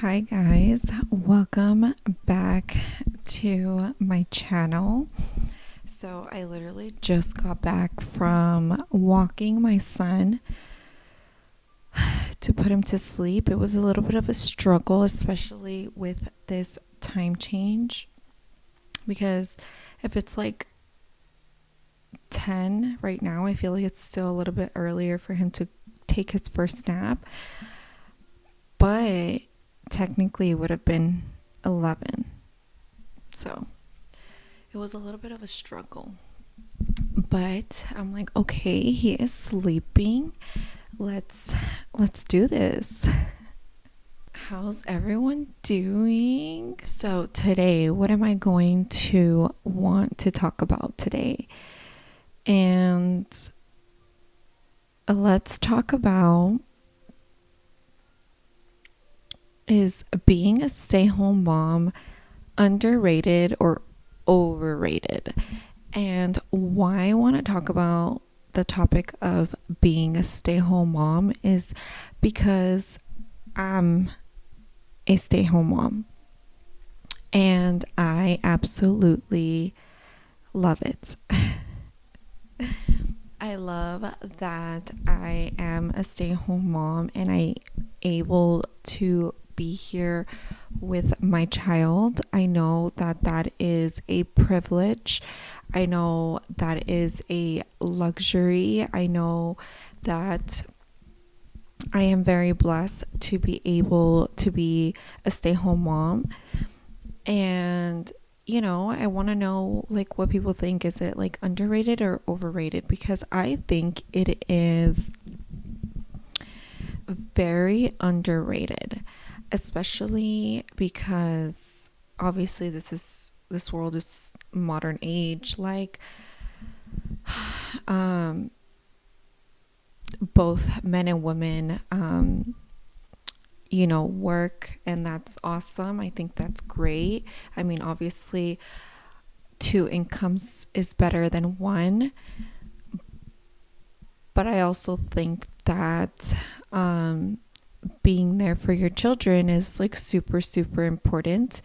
Hi guys, welcome back to my channel. So I literally just got back from walking my son to put him to sleep. It was a little bit of a struggle, especially with this time change, because if it's like 10 right now, I feel like it's still a little bit earlier for him to take his first nap, but technically it would have been 11. So it was a little bit of a struggle, but I'm like, okay, he is sleeping. Let's do this. How's everyone doing? So today, what am I going to want to talk about today? And let's talk about is being a stay-home mom underrated or overrated? And why I want to talk about the topic of being a stay-home mom is because I'm a stay-home mom and I absolutely love it. I love that I am a stay-home mom and I able to be here with my child. I know that that is a privilege. I know that is a luxury. I know that I am very blessed to be able to be a stay-home mom. And I want to know like what people think. Is it like underrated or overrated? Because I think it is very underrated, especially because obviously this world is modern age, like both men and women work, and that's awesome. I think that's great. I mean, obviously two incomes is better than one, but I also think that being there for your children is like super important,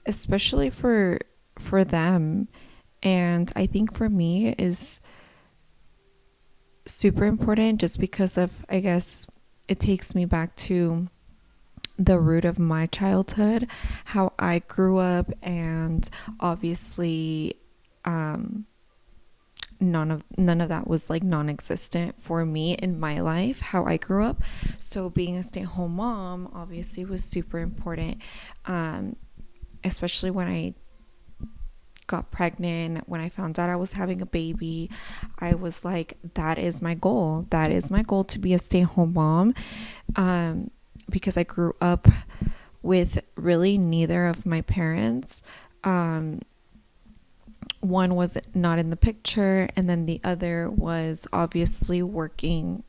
especially for them. And I think for me is super important just because of, I guess, it takes me back to the root of my childhood, how I grew up, and obviously none of that was like non-existent for me in my life, how I grew up. So being a stay-at-home mom obviously was super important, especially when I got pregnant. When I found out I was having a baby, I was like, that is my goal to be a stay-at-home mom, because I grew up with really neither of my parents. One was not in the picture, and then the other was obviously working,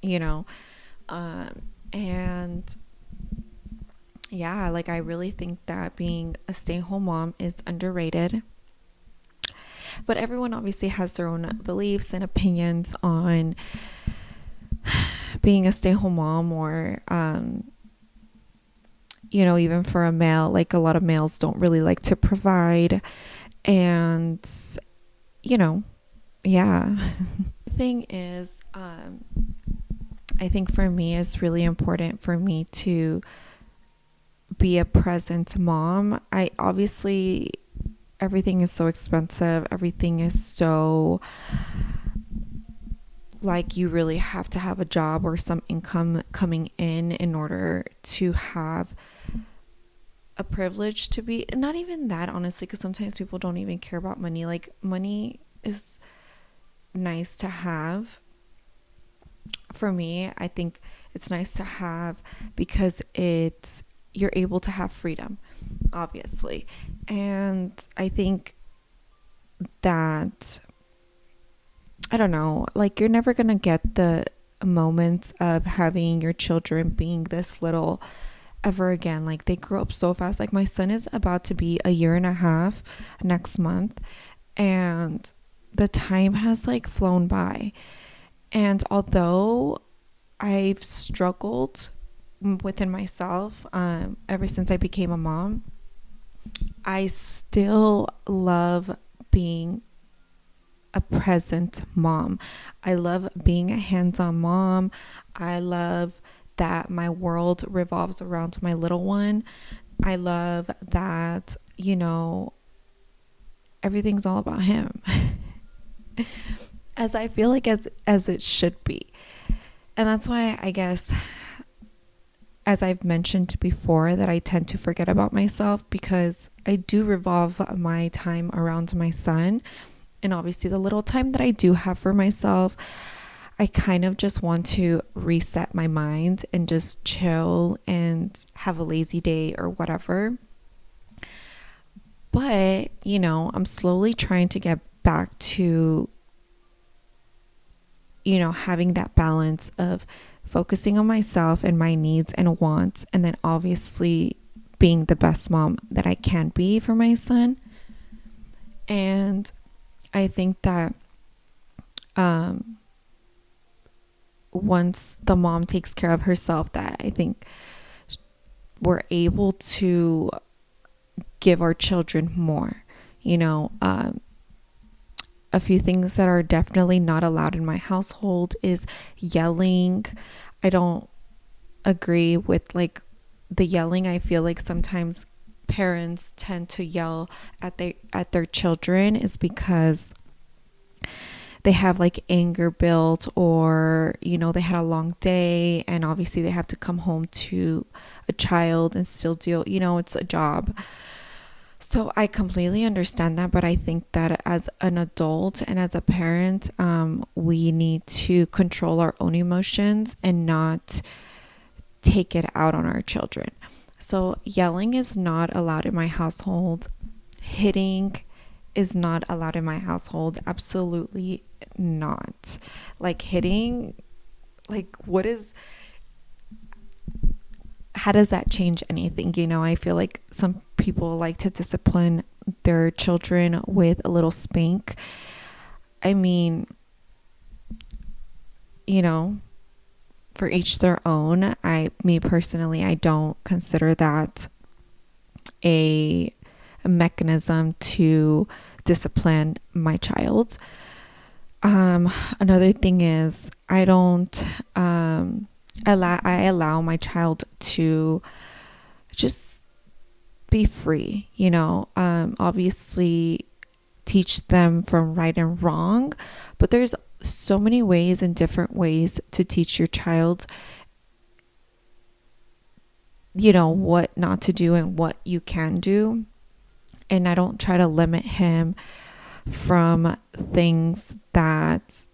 and yeah, like I really think that being a stay-at-home mom is underrated. But everyone obviously has their own beliefs and opinions on being a stay-at-home mom, or even for a male, like a lot of males don't really like to provide. And yeah. The thing is, I think for me it's really important for me to be a present mom. I obviously, everything is so expensive, everything is so, like, you really have to have a job or some income coming in order to have a privilege to be, not even that, honestly, because sometimes people don't even care about money. Like, money is nice to have. For me, I think it's nice to have because you're able to have freedom, obviously. And I think that, I don't know, like, you're never gonna get the moments of having your children being this little ever again. Like, they grow up so fast. Like, my son is about to be a year and a half next month, and the time has like flown by. And although I've struggled within myself, ever since I became a mom, I still love being a present mom. I love being a hands-on mom. I love that my world revolves around my little one. I love that, everything's all about him. As I feel like as it should be. And that's why I guess, as I've mentioned before, that I tend to forget about myself, because I do revolve my time around my son. And obviously the little time that I do have for myself, I kind of just want to reset my mind and just chill and have a lazy day or whatever. But, I'm slowly trying to get back to, having that balance of focusing on myself and my needs and wants, and then obviously being the best mom that I can be for my son. And I think that once the mom takes care of herself, that I think we're able to give our children more. A few things that are definitely not allowed in my household is yelling. I don't agree with like the yelling. I feel like sometimes parents tend to yell at their children is because they have like anger built, or they had a long day and obviously they have to come home to a child and still deal, it's a job. So I completely understand that, but I think that as an adult and as a parent, we need to control our own emotions and not take it out on our children. So yelling is not allowed in my household. Hitting is not allowed in my household. Absolutely not. Like hitting, like how does that change anything? I feel like some people like to discipline their children with a little spank. I mean, for each their own. Me personally, I don't consider that a mechanism to discipline my child. Another thing is I don't allow my child to just be free, obviously teach them from right and wrong, but there's so many ways and different ways to teach your child, what not to do and what you can do. And I don't try to limit him from things that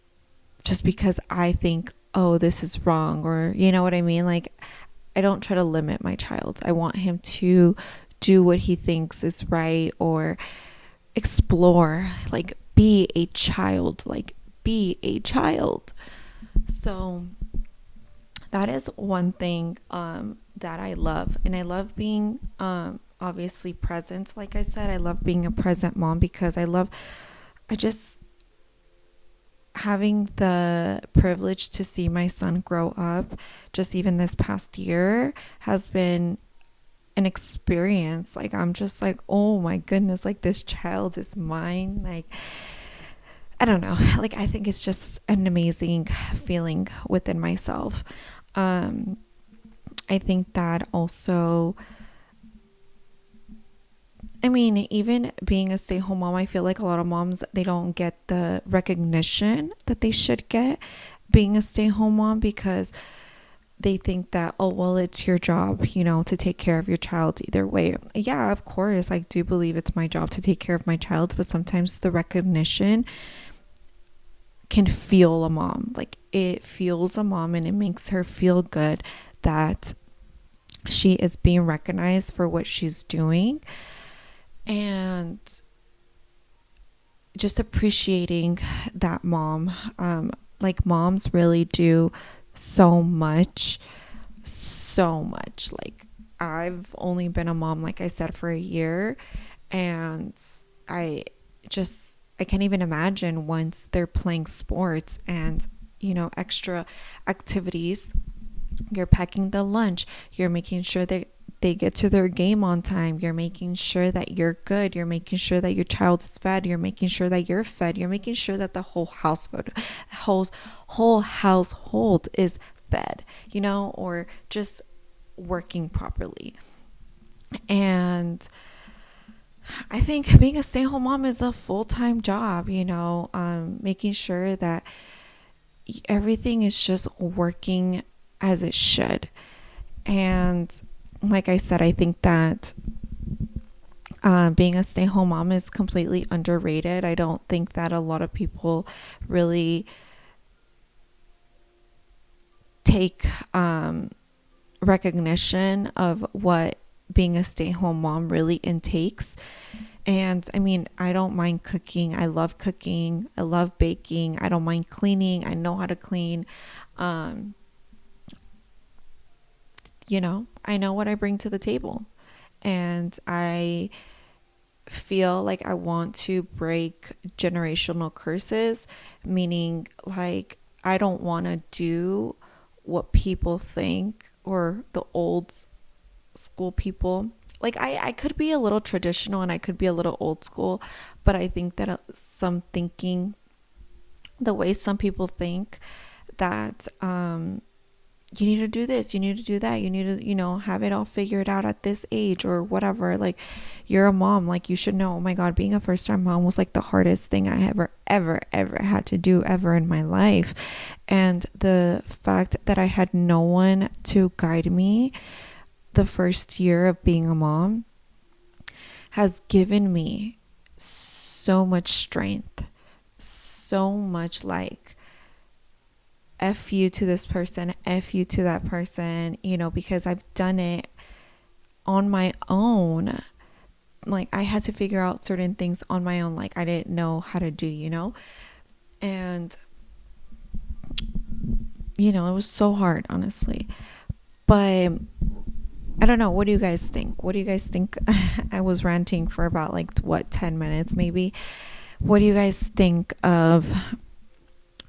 just because I think, oh, this is wrong, or you know what I mean? Like, I don't try to limit my child. I want him to do what he thinks is right, or explore, like be a child. So that is one thing that I love. And I love being obviously present. Like I said, I love being a present mom because I just having the privilege to see my son grow up, just even this past year, has been an experience. Like, I'm just like, oh my goodness, like this child is mine. Like, I don't know, like I think it's just an amazing feeling within myself. I think that also, I mean, even being a stay-at-home mom, I feel like a lot of moms, they don't get the recognition that they should get being a stay-at-home mom, because they think that, oh, well, it's your job, to take care of your child either way. Yeah, of course, I do believe it's my job to take care of my child, but sometimes the recognition can fuel a mom. Like, it fuels a mom and it makes her feel good that she is being recognized for what she's doing. And just appreciating that mom. Like, moms really do so much. Like, I've only been a mom, like I said, for a year, and I can't even imagine once they're playing sports and, extra activities. You're packing the lunch. You're making sure that they get to their game on time. You're making sure that you're good. You're making sure that your child is fed. You're making sure that you're fed. You're making sure that the whole household is fed, or just working properly. And I think being a stay-at-home mom is a full-time job, making sure that everything is just working as it should. And like I said, I think that being a stay-at-home mom is completely underrated. I don't think that a lot of people really take recognition of what being a stay-at-home mom really intakes. And I mean, I don't mind cooking. I love cooking. I love baking. I don't mind cleaning. I know how to clean. I know what I bring to the table. And I feel like I want to break generational curses, meaning like I don't want to do what people think, or the old school people. Like I could be a little traditional and I could be a little old school, but I think that the way some people think, that you need to do this, you need to do that, you need to, have it all figured out at this age or whatever. Like, you're a mom, like you should know. Oh my God, being a first-time mom was like the hardest thing I ever had to do ever in my life. And the fact that I had no one to guide me the first year of being a mom has given me so much strength, so much like, F you to this person, F you to that person, because I've done it on my own. Like, I had to figure out certain things on my own, like I didn't know how to do, and, it was so hard, honestly. But I don't know. What do you guys think? I was ranting for about 10 minutes maybe. What do you guys think of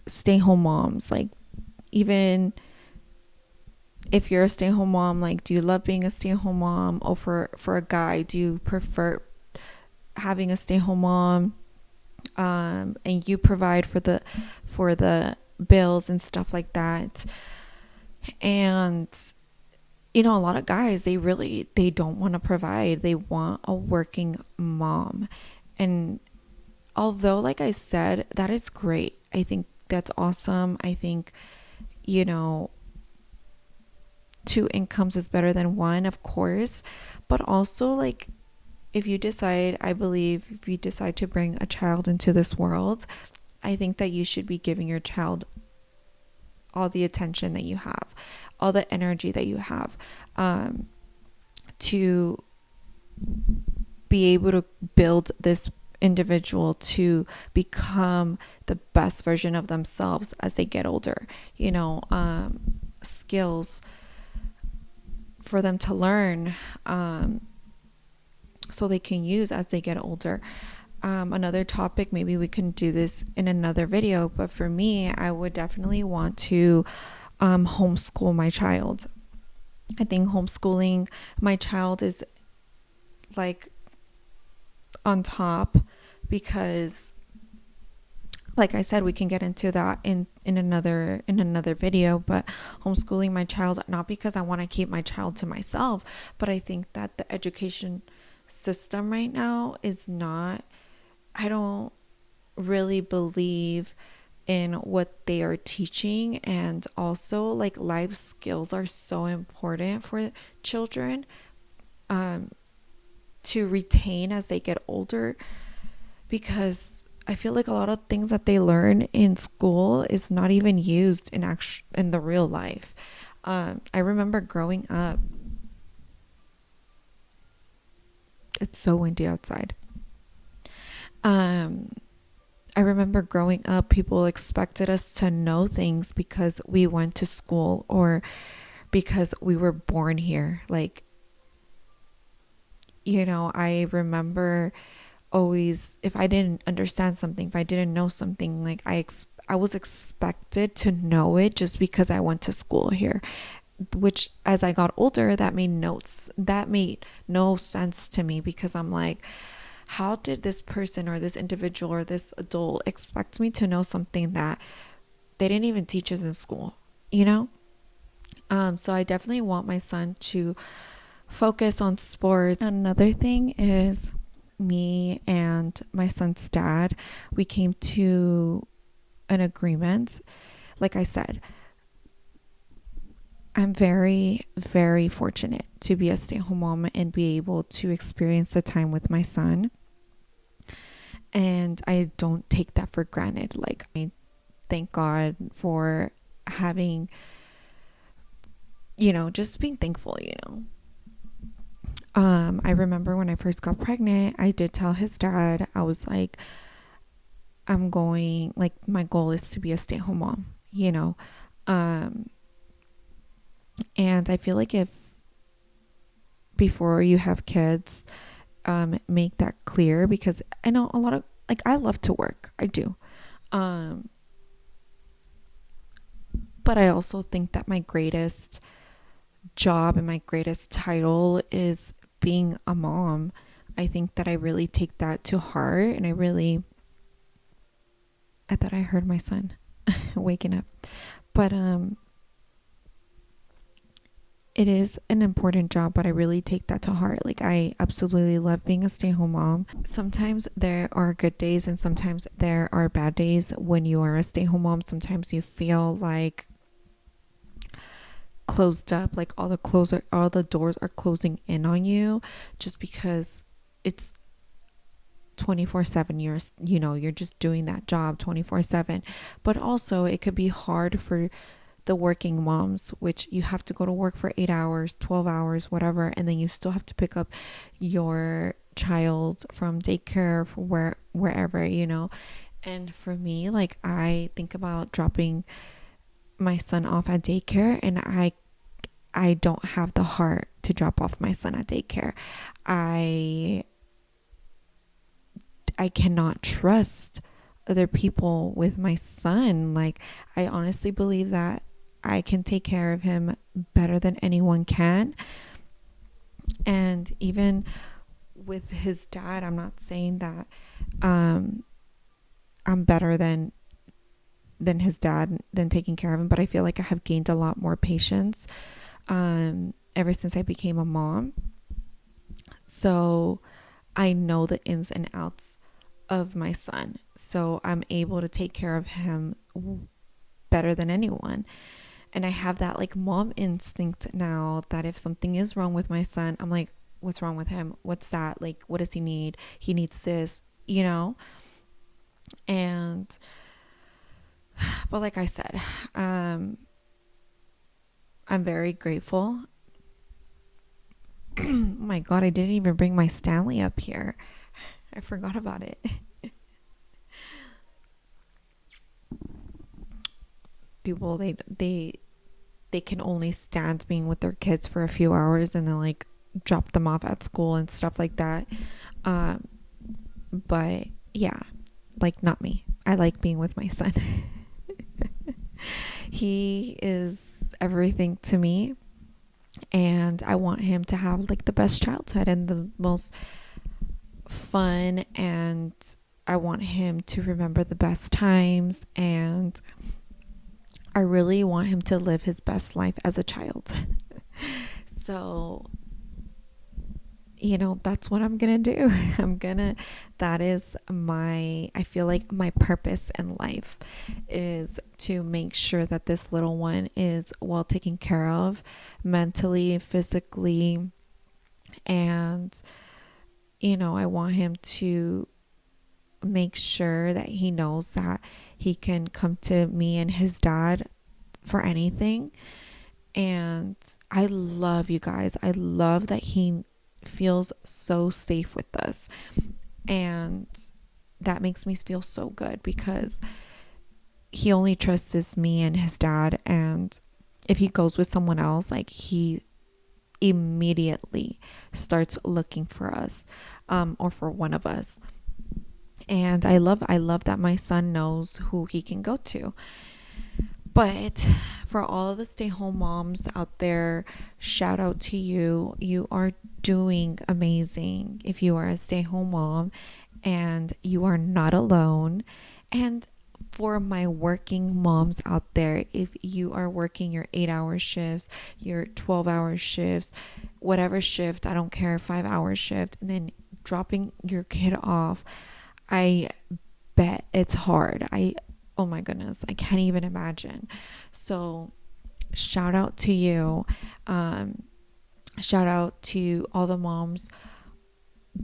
stay-home moms? Like, even if you're a stay-at-home mom, like, do you love being a stay-at-home mom? Or for a guy, do you prefer having a stay-at-home mom, and you provide for the bills and stuff like that? And a lot of guys, they don't want to provide. They want a working mom. And although, like I said, that is great. I think that's awesome. I think, 2 incomes is better than 1, of course. But also, like, if you decide to bring a child into this world, I think that you should be giving your child all the attention that you have, all the energy that you have, to be able to build this individual to become the best version of themselves as they get older. Skills for them to learn, so they can use as they get older. Another topic, maybe we can do this in another video, but for me, I would definitely want to homeschool my child. I think homeschooling my child is like on top, because like I said, we can get into that in another video. But homeschooling my child, not because I want to keep my child to myself, but I think that the education system right now is not, I don't really believe in what they are teaching. And also, like, life skills are so important for children to retain as they get older, because I feel like a lot of things that they learn in school is not even used in the real life. I remember growing up. It's so windy outside. I remember growing up, people expected us to know things because we went to school or because we were born here. Like, I remember always, if I didn't understand something, if I didn't know something, like I was expected to know it just because I went to school here. which as I got older, that made no sense to me, because I'm like, how did this person or this individual or this adult expect me to know something that they didn't even teach us in school, you know? So I definitely want my son to focus on sports. Another thing is, me and my son's dad, we came to an agreement. Like I said, I'm very, very fortunate to be a stay-at-home mom and be able to experience the time with my son. And I don't take that for granted. Like, I thank God for having, just being thankful, I remember when I first got pregnant, I did tell his dad, I was like, my goal is to be a stay-at-home mom, and I feel like if before you have kids, make that clear, because I know a lot of, like, I love to work. I do. But I also think that my greatest job and my greatest title is being a mom. I think that I really take that to heart, and I thought I heard my son waking up. But it is an important job, but I really take that to heart. Like, I absolutely love being a stay-at-home mom. Sometimes there are good days and sometimes there are bad days when you are a stay-at-home mom. Sometimes you feel like closed up, like all the doors are closing in on you, just because it's 24/7. You're just doing that job 24/7. But also it could be hard for the working moms, which you have to go to work for 8 hours, 12 hours, whatever, and then you still have to pick up your child from daycare, for wherever. And for me, like, I think about dropping my son off at daycare, and I don't have the heart to drop off my son at daycare. I cannot trust other people with my son. Like, I honestly believe that I can take care of him better than anyone can. And even with his dad, I'm not saying that I'm better than his dad, than taking care of him, but I feel like I have gained a lot more patience ever since I became a mom. So I know the ins and outs of my son, so I'm able to take care of him better than anyone. And I have that, like, mom instinct now, that if something is wrong with my son, I'm like, what's wrong with him? What's that? Like, what does he need? He needs this, and but like I said, I'm very grateful. Oh my God, I didn't even bring my Stanley up here. I forgot about it. People, they can only stand being with their kids for a few hours and then, like, drop them off at school and stuff like that. But yeah, like, not me. I like being with my son. He is everything to me, and I want him to have, like, the best childhood and the most fun, and I want him to remember the best times, and I really want him to live his best life as a child. So, that's what I'm gonna do. That is I feel like my purpose in life is to make sure that this little one is well taken care of, mentally, physically, and I want him to make sure that he knows that he can come to me and his dad for anything. And I love, you guys, I love that he feels so safe with us, and that makes me feel so good, because he only trusts me and his dad, and if he goes with someone else, like, he immediately starts looking for us, or for one of us. And I love that my son knows who he can go to. But for all of the stay-home moms out there, shout out to you. You are doing amazing if you are a stay-home mom, and you are not alone. And for my working moms out there, if you are working your 8-hour shifts, your 12-hour shifts, whatever shift, I don't care, 5-hour shift, and then dropping your kid off, I bet it's hard. Oh my goodness, I can't even imagine. So shout out to you. Shout out to all the moms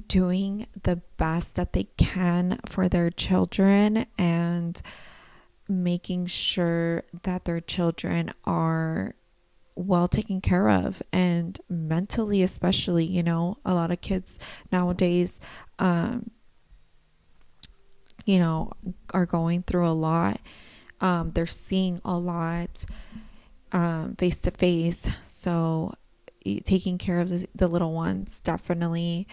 doing the best that they can for their children and making sure that their children are well taken care of, and mentally especially. You know, a lot of kids nowadays you know, are going through a lot. They're seeing a lot face to face. So taking care of the little ones, definitely,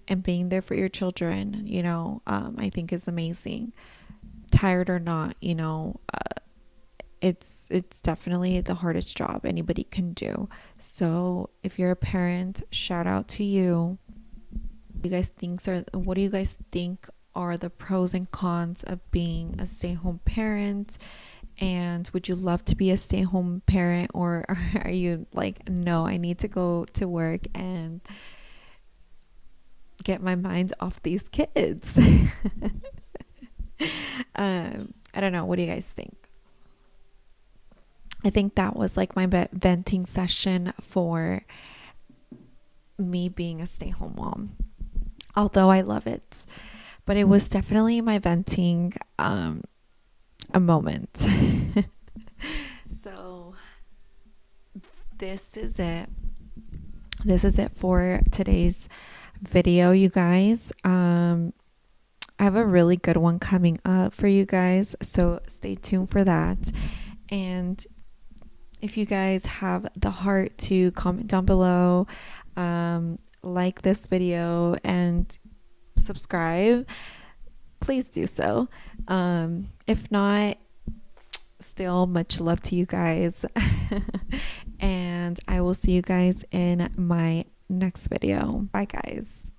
and being there for your children, you know, I think is amazing. Tired or not, you know, it's definitely the hardest job anybody can do. So if you're a parent, shout out to you. What do you guys think are the pros and cons of being a stay-home parent? And would you love to be a stay-home parent, or are you like, no, I need to go to work and get my mind off these kids? I don't know. What do you guys think? I think that was like my venting session for me being a stay-home mom. Although I love it, but it was definitely my venting a moment. So this is it for today's video, you guys. I have a really good one coming up for you guys, so stay tuned for that. And if you guys have the heart to comment down below, like this video and subscribe, please do so. If not, still much love to you guys. And I will see you guys in my next video. Bye guys.